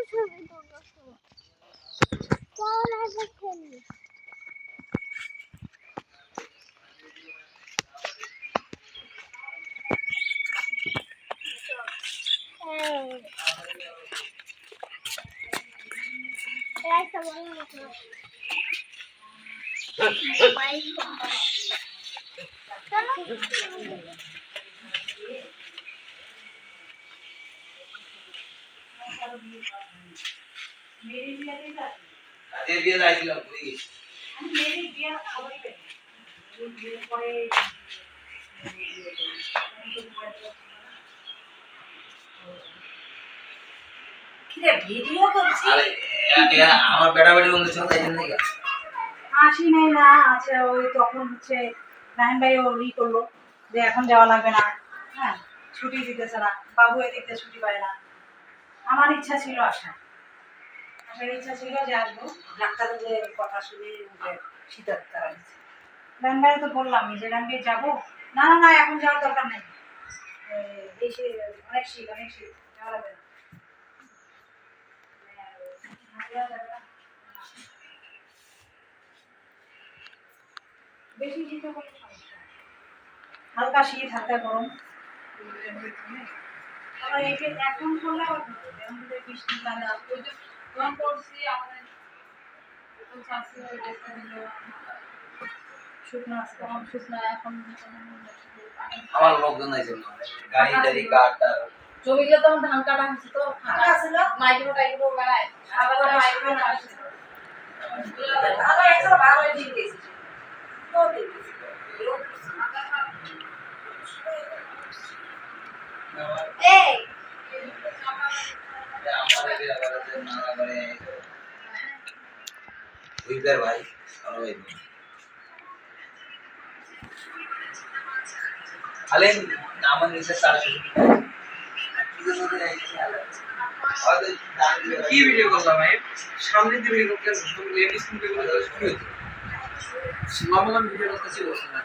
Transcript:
ছবি তুলবো চল আগে খেলি একটা বড় মতো मेरी भी आती है ये भी आई थी पूरी मेरी भी खबर पे ये पड़े কিরে ভিডিও করছিস আরে আমার বেটা বেটি বন্ধু ছিল তাই জন্য আসি নাই না আচ্ছা ওই তখন হচ্ছে নাইন ভাই ও ই করলো যে এখন যাওয়া লাগবে না হ্যাঁ ছুটি দিতেছে না বাবু এদিকে ছুটি পায় না আমার ইচ্ছা ছিল আসা আমার ইচ্ছা ছিল যে আসবো ডাক্তারের যে কথা শুনে যে শীতের তারা নাইন ভাই তো বললাম যে নাইন ভাই যাবো না না না এখন যাওয়ার দরকার নেই দেশে অনেক শীত যাওয়া লাগবে না বেশি শীতে কোনো সমস্যা হালকা শীত হালকা গরম আবার এই যে এখন করলে আবার আমাদের বৃষ্টি বাদা ওই যে গরম করছি আমাদের শুকনো আছে কম শুকনো এখন আমার লোকজন আছে গাড়ি টাড়ি কাটা জমিগুলো তো ধান কাটা হচ্ছে তো ফাঁকা ছিল মাইক্রো টাইক্রো বেড়ায় আবার মাইক্রো আসছে ভালো একটা ভালো দিন দিয়েছে তো দিয়েছে এই উইদার ভাই সবাই আলেন আমার নিচে চার্জ কি ভিডিও করলাম ভাই সামনে দিয়ে ভিডিও করতে তুমি লেডিস ভিডিও করতে শুরু হতো মামলাম ভিডিও করতে ছিল না